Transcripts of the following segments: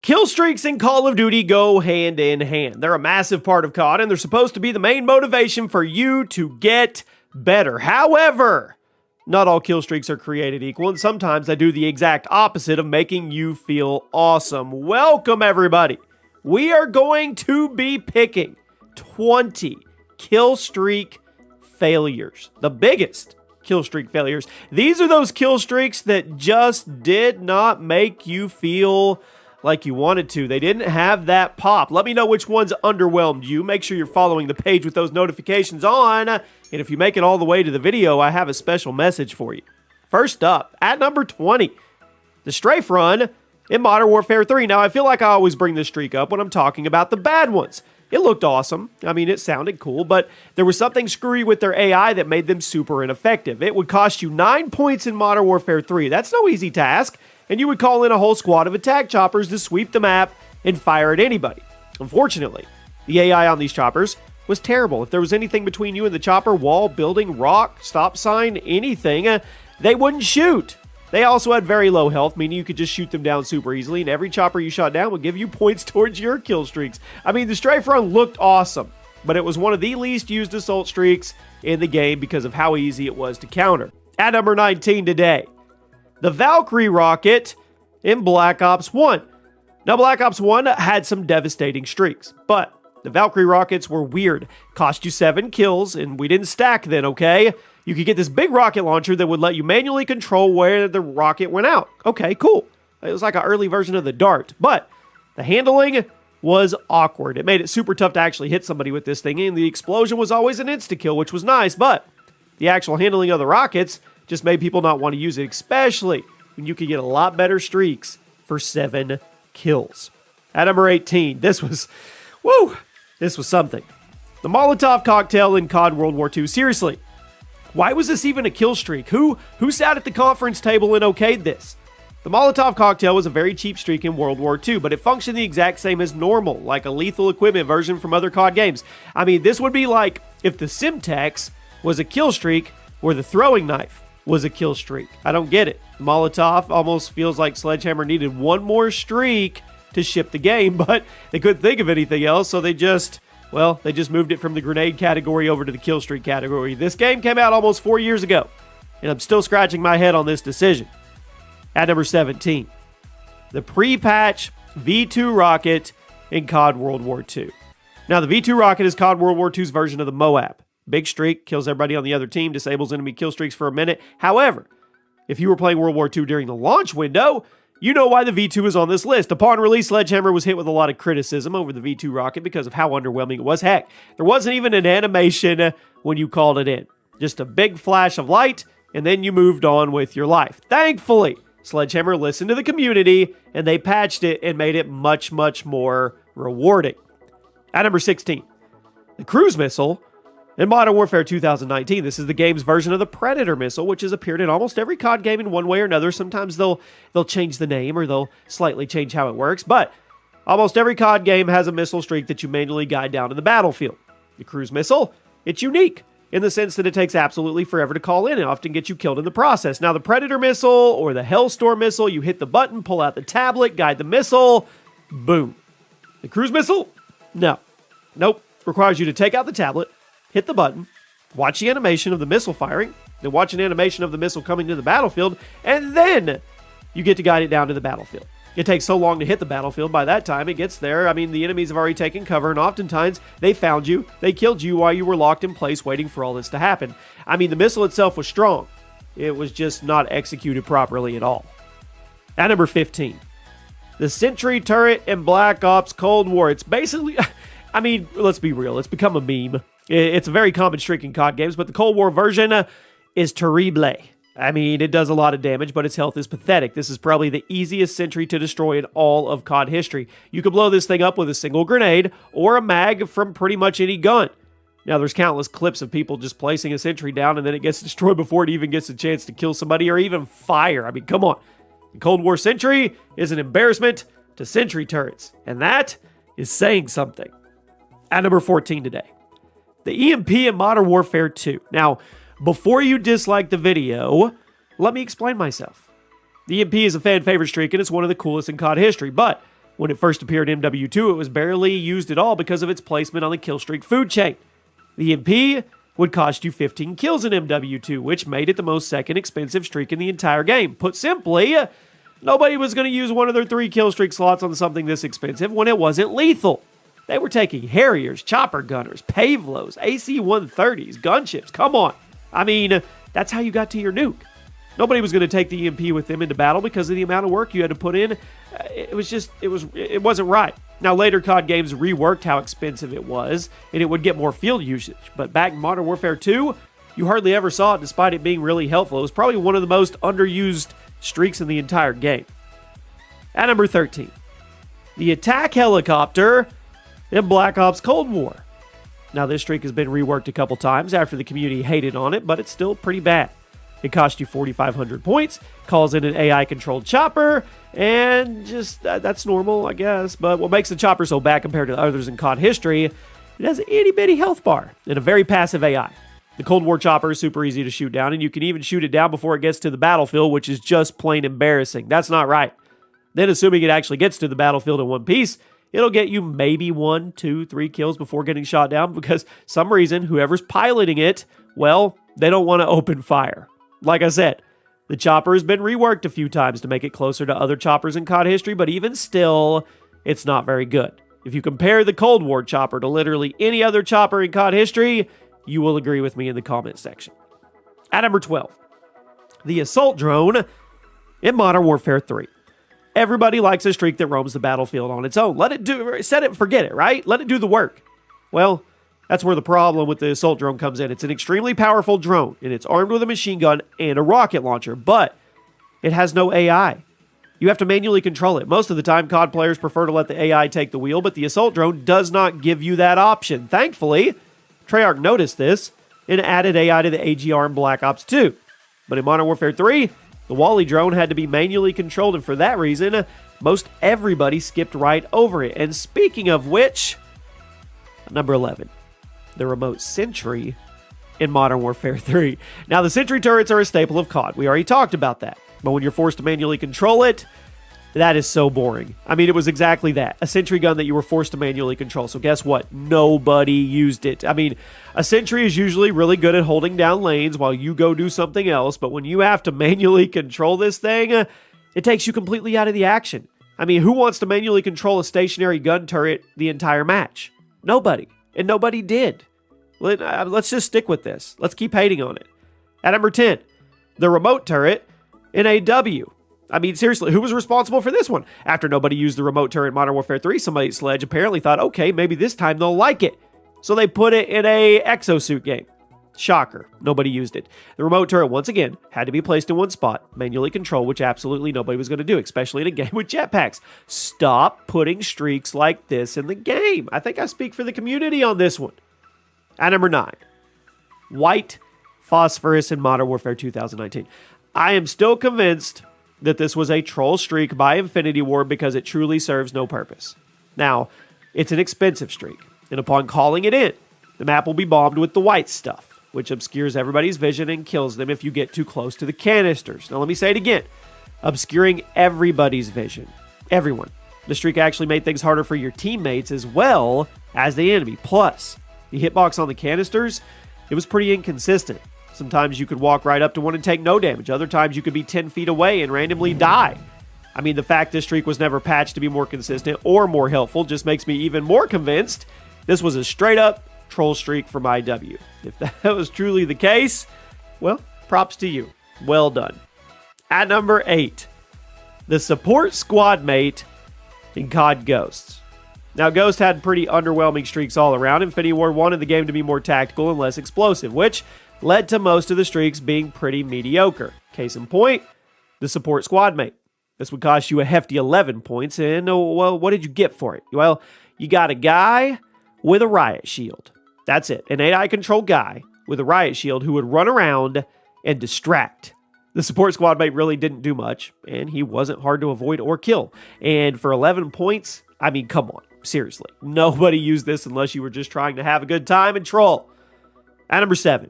Kill streaks in Call of Duty go hand in hand. They're a massive part of COD, and they're supposed to be the main motivation for you to get better. However, not all kill streaks are created equal, and sometimes they do the exact opposite of making you feel awesome. Welcome, everybody. We are going to be picking 20 kill streak failures. The biggest kill streak failures. These are those kill streaks that just did not make you feel like you wanted to. They didn't have that pop. Let me know which ones underwhelmed you. Make sure you're following the page with those notifications on. And if you make it all the way to the video, I have a special message for you. First up, at number 20, the Strafe Run in Modern Warfare 3. Now, I feel like I always bring this streak up when I'm talking about the bad ones. It looked awesome. I mean, it sounded cool, but there was something screwy with their AI that made them super ineffective. It would cost you 9 points in Modern Warfare 3. That's no easy task. And you would call in a whole squad of attack choppers to sweep the map and fire at anybody. Unfortunately, the AI on these choppers was terrible. If there was anything between you and the chopper, wall, building, rock, stop sign, anything, they wouldn't shoot. They also had very low health, meaning you could just shoot them down super easily, and every chopper you shot down would give you points towards your kill streaks. I mean, the Strafe Run looked awesome, but it was one of the least used assault streaks in the game because of how easy it was to counter. At number 19 today, the Valkyrie Rocket in Black Ops 1. Now, Black Ops 1 had some devastating streaks, but the Valkyrie Rockets were weird. Cost you 7 kills, and we didn't stack then, okay? You could get this big rocket launcher that would let you manually control where the rocket went out. Okay, cool. It was like an early version of the dart, but the handling was awkward. It made it super tough to actually hit somebody with this thing, and the explosion was always an insta-kill, which was nice, but the actual handling of the rockets just made people not want to use it, especially when you could get a lot better streaks for 7 kills. At number 18, this was something. The Molotov Cocktail in COD World War II. Seriously, why was this even a kill streak? Who sat at the conference table and okayed this? The Molotov Cocktail was a very cheap streak in World War II, but it functioned the exact same as normal, like a lethal equipment version from other COD games. I mean, this would be like if the Simtex was a kill streak or the throwing knife was a kill streak. I don't get it. Molotov almost feels like Sledgehammer needed one more streak to ship the game, but they couldn't think of anything else, so they just moved it from the grenade category over to the kill streak category. This game came out almost 4 years ago, and I'm still scratching my head on this decision. At number 17, the pre-patch V2 Rocket in COD World War II. Now, the V2 Rocket is COD World War II's version of the Moab. Big streak, kills everybody on the other team, disables enemy kill streaks for a minute. However, if you were playing World War II during the launch window, you know why the V2 is on this list. Upon release, Sledgehammer was hit with a lot of criticism over the V2 Rocket because of how underwhelming it was. Heck, there wasn't even an animation when you called it in. Just a big flash of light, and then you moved on with your life. Thankfully, Sledgehammer listened to the community, and they patched it and made it much, much more rewarding. At number 16, the cruise missile in Modern Warfare 2019. This is the game's version of the Predator missile, which has appeared in almost every COD game in one way or another. Sometimes they'll change the name or they'll slightly change how it works, but almost every COD game has a missile streak that you manually guide down to the battlefield. The cruise missile, it's unique in the sense that it takes absolutely forever to call in and often gets you killed in the process. Now, the Predator missile or the Hellstorm missile, you hit the button, pull out the tablet, guide the missile, boom. The cruise missile? No. Nope. Requires you to take out the tablet, hit the button, watch the animation of the missile firing, then watch an animation of the missile coming to the battlefield, and then you get to guide it down to the battlefield. It takes so long to hit the battlefield. By that time it gets there, I mean, the enemies have already taken cover, and oftentimes they found you, they killed you while you were locked in place waiting for all this to happen. I mean, the missile itself was strong. It was just not executed properly at all. At number 15, the Sentry Turret in Black Ops Cold War. It's basically, I mean, let's be real, it's become a meme. It's a very common streak in COD games, but the Cold War version is terrible. I mean, it does a lot of damage, but its health is pathetic. This is probably the easiest sentry to destroy in all of COD history. You could blow this thing up with a single grenade or a mag from pretty much any gun. Now, there's countless clips of people just placing a sentry down and then it gets destroyed before it even gets a chance to kill somebody or even fire. I mean, come on. The Cold War sentry is an embarrassment to sentry turrets, and that is saying something. At number 14 today, the EMP in Modern Warfare 2. Now, before you dislike the video, let me explain myself. The EMP is a fan favorite streak and it's one of the coolest in COD history, but When it first appeared in MW2, it was barely used at all because of its placement on the killstreak food chain. The EMP would cost you 15 kills in MW2, which made it the most second expensive streak in the entire game. Put simply, nobody was going to use one of their 3 kill streak slots on something this expensive when it wasn't lethal. They were taking Harriers, Chopper Gunners, Pavlos, AC-130s, gunships. Come on. I mean, that's how you got to your nuke. Nobody was going to take the EMP with them into battle because of the amount of work you had to put in. It wasn't right. Now, later COD games reworked how expensive it was, and it would get more field usage. But back in Modern Warfare 2, you hardly ever saw it despite it being really helpful. It was probably one of the most underused streaks in the entire game. At number 13, the attack helicopter in Black Ops Cold War. Now, this streak has been reworked a couple times after the community hated on it, but it's still pretty bad. It cost you 4,500 points, calls in an AI-controlled chopper, and just, that's normal, I guess. But what makes the chopper so bad compared to others in COD history, it has an itty-bitty health bar and a very passive AI. The Cold War chopper is super easy to shoot down, and you can even shoot it down before it gets to the battlefield, which is just plain embarrassing. That's not right. Then, assuming it actually gets to the battlefield in one piece, it'll get you maybe 1, 2, 3 kills before getting shot down because some reason, whoever's piloting it, well, they don't want to open fire. Like I said, the chopper has been reworked a few times to make it closer to other choppers in COD history, but even still, it's not very good. If you compare the Cold War chopper to literally any other chopper in COD history, you will agree with me in the comment section. At number 12, the assault drone in Modern Warfare 3. Everybody likes a streak that roams the battlefield on its own. Let it do, set it and forget it, right? Let it do the work. Well, that's where the problem with the assault drone comes in. It's an extremely powerful drone, and it's armed with a machine gun and a rocket launcher, but it has no AI. You have to manually control it. Most of the time, COD players prefer to let the AI take the wheel, but the assault drone does not give you that option. Thankfully, Treyarch noticed this and added AI to the AGR in Black Ops 2. But in Modern Warfare 3, the Wally drone had to be manually controlled, and for that reason, most everybody skipped right over it. And speaking of which, number 11. The remote sentry in Modern Warfare 3. Now, the sentry turrets are a staple of COD. We already talked about that. But when you're forced to manually control it, that is so boring. I mean, it was exactly that. A sentry gun that you were forced to manually control. So guess what? Nobody used it. I mean, a sentry is usually really good at holding down lanes while you go do something else. But when you have to manually control this thing, it takes you completely out of the action. I mean, who wants to manually control a stationary gun turret the entire match? Nobody. And nobody did. Let's just stick with this. Let's keep hating on it. At number 10, the remote turret in AW. I mean, seriously, who was responsible for this one? After nobody used the remote turret in Modern Warfare 3, somebody at Sledge apparently thought, okay, maybe this time they'll like it. So they put it in a exosuit game. Shocker. Nobody used it. The remote turret, once again, had to be placed in one spot, manually controlled, which absolutely nobody was going to do, especially in a game with jetpacks. Stop putting streaks like this in the game. I think I speak for the community on this one. At number 9, white Phosphorus in Modern Warfare 2019. I am still convinced that this was a troll streak by Infinity Ward because it truly serves no purpose. Now, it's an expensive streak, and upon calling it in, the map will be bombed with the white stuff, which obscures everybody's vision and kills them if you get too close to the canisters. Now, let me say it again. Obscuring everybody's vision. Everyone. The streak actually made things harder for your teammates as well as the enemy. Plus, the hitbox on the canisters, it was pretty inconsistent. Sometimes you could walk right up to one and take no damage. Other times you could be 10 feet away and randomly die. I mean, the fact this streak was never patched to be more consistent or more helpful just makes me even more convinced this was a straight-up troll streak from IW. If that was truly the case, well, props to you. Well done. At number 8, the support squad mate in COD Ghosts. Now, Ghost had pretty underwhelming streaks all around. Infinity Ward wanted the game to be more tactical and less explosive, which led to most of the streaks being pretty mediocre. Case in point, the support squad mate. This would cost you a hefty 11 points, and, well, what did you get for it? Well, you got a guy with a riot shield. That's it. An AI-controlled guy with a riot shield who would run around and distract. The support squad mate really didn't do much, and he wasn't hard to avoid or kill. And for 11 points, I mean, come on. Seriously. Nobody used this unless you were just trying to have a good time and troll. At number 7,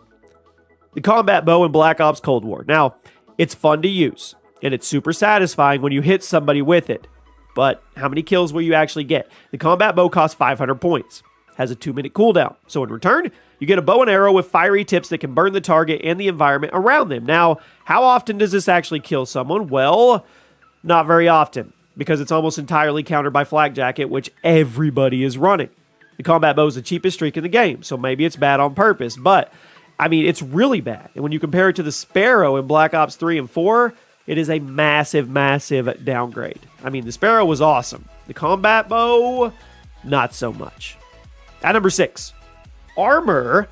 the combat bow in Black Ops Cold War. Now, it's fun to use, and it's super satisfying when you hit somebody with it. But how many kills will you actually get? The combat bow costs 500 points. Has a 2-minute cooldown. So in return, you get a bow and arrow with fiery tips that can burn the target and the environment around them. Now, how often does this actually kill someone? Well, not very often, because it's almost entirely countered by Flak Jacket, which everybody is running. The combat bow is the cheapest streak in the game, so maybe it's bad on purpose, but I mean, it's really bad. And when you compare it to the Sparrow in Black Ops 3 and 4, it is a massive, massive downgrade. I mean, the Sparrow was awesome. The combat bow, not so much. At number 6, armor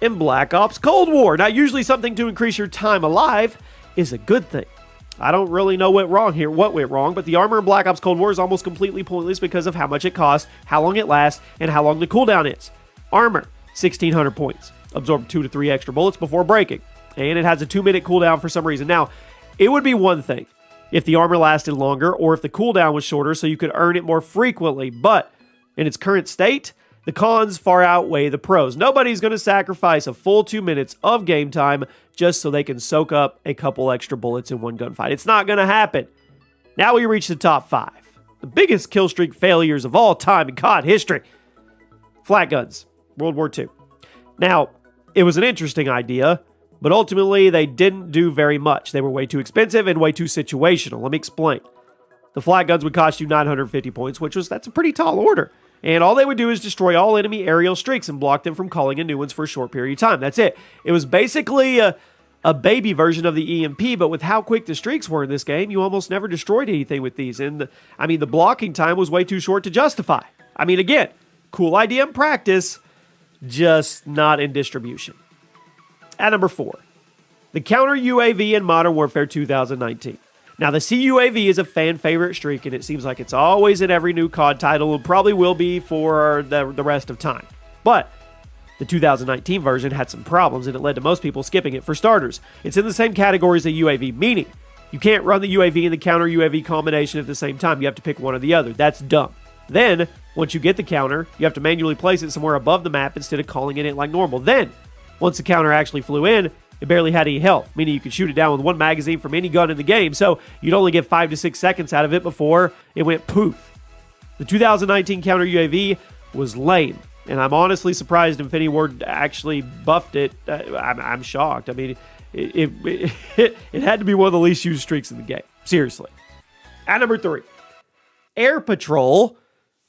in Black Ops Cold War. Now, usually something to increase your time alive is a good thing. I don't really know what went wrong, but the armor in Black Ops Cold War is almost completely pointless because of how much it costs, how long it lasts, and how long the cooldown is. Armor, 1,600 points. Absorb 2 to 3 extra bullets before breaking. And it has a 2-minute cooldown for some reason. Now, it would be one thing if the armor lasted longer or if the cooldown was shorter so you could earn it more frequently. But in its current state, the cons far outweigh the pros. Nobody's going to sacrifice a full 2 minutes of game time just so they can soak up a couple extra bullets in one gunfight. It's not going to happen. Now we reach the top 5. The biggest kill streak failures of all time in COD history. Flat guns, World War II. Now, it was an interesting idea, but ultimately they didn't do very much. They were way too expensive and way too situational. Let me explain. The flat guns would cost you 950 points, that's a pretty tall order. And all they would do is destroy all enemy aerial streaks and block them from calling in new ones for a short period of time. That's it. It was basically a baby version of the EMP, but with how quick the streaks were in this game, you almost never destroyed anything with these. And the blocking time was way too short to justify. I mean, again, cool idea in practice, just not in distribution. At number 4, the counter UAV in Modern Warfare 2019. Now, the CUAV is a fan favorite streak, and it seems like it's always in every new COD title and probably will be for the rest of time. But the 2019 version had some problems, and it led to most people skipping it. For starters, it's in the same category as a UAV, meaning you can't run the UAV and the counter UAV combination at the same time. You have to pick one or the other. That's dumb. Then, once you get the counter, you have to manually place it somewhere above the map instead of calling in it like normal. Then, once the counter actually flew in, it barely had any health, meaning you could shoot it down with one magazine from any gun in the game, so you'd only get 5 to 6 seconds out of it before it went poof. The 2019 counter UAV was lame, and I'm honestly surprised Infinity Ward actually buffed it. I'm shocked. I mean, it had to be one of the least used streaks in the game. Seriously. At number 3, Air Patrol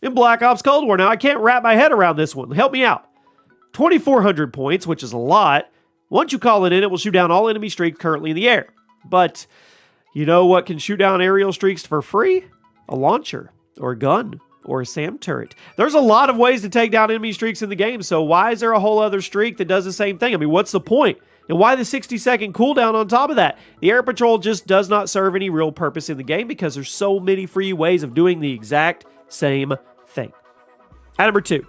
in Black Ops Cold War. Now, I can't wrap my head around this one. Help me out. 2,400 points, which is a lot. Once you call it in, it will shoot down all enemy streaks currently in the air. But you know what can shoot down aerial streaks for free? A launcher, or a gun, or a SAM turret. There's a lot of ways to take down enemy streaks in the game, so why is there a whole other streak that does the same thing? I mean, what's the point? And why the 60-second cooldown on top of that? The Air Patrol just does not serve any real purpose in the game because there's so many free ways of doing the exact same thing. At number 2,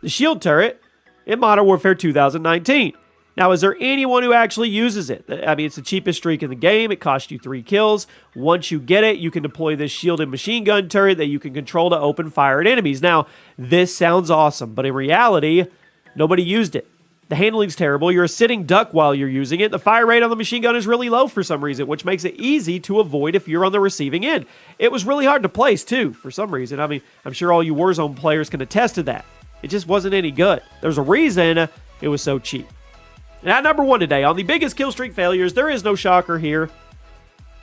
the shield turret in Modern Warfare 2019. Now, is there anyone who actually uses it? I mean, it's the cheapest streak in the game. It costs you 3 kills. Once you get it, you can deploy this shielded machine gun turret that you can control to open fire at enemies. Now, this sounds awesome, but in reality, nobody used it. The handling's terrible. You're a sitting duck while you're using it. The fire rate on the machine gun is really low for some reason, which makes it easy to avoid if you're on the receiving end. It was really hard to place, too, for some reason. I mean, I'm sure all you Warzone players can attest to that. It just wasn't any good. There's a reason it was so cheap. And at number 1 today, on the biggest kill streak failures, there is no shocker here.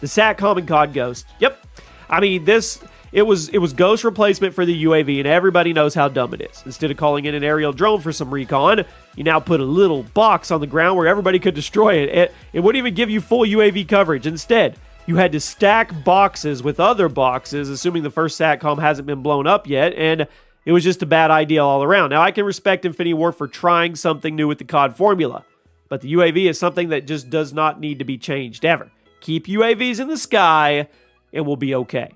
The SATCOM and COD Ghost. Yep. I mean, it was Ghost replacement for the UAV, and everybody knows how dumb it is. Instead of calling in an aerial drone for some recon, you now put a little box on the ground where everybody could destroy it. It wouldn't even give you full UAV coverage. Instead, you had to stack boxes with other boxes, assuming the first SATCOM hasn't been blown up yet, and it was just a bad idea all around. Now, I can respect Infinity Ward for trying something new with the COD formula, but the UAV is something that just does not need to be changed ever. Keep UAVs in the sky, and we'll be okay.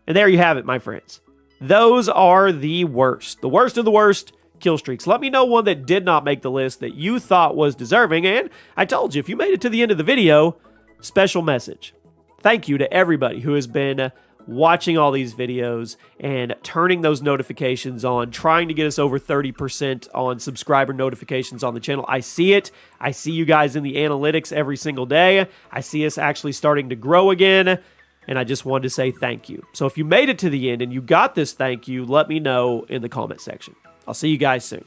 And there you have it, my friends. Those are the worst. The worst of the worst kill streaks. Let me know one that did not make the list that you thought was deserving, and I told you, if you made it to the end of the video, special message. Thank you to everybody who has been watching all these videos and turning those notifications on, trying to get us over 30% on subscriber notifications on the channel. I see it. I see you guys in the analytics every single day. I see us actually starting to grow again. and I just wanted to say thank you. So if you made it to the end and you got this thank you, let me know in the comment section. I'll see you guys soon.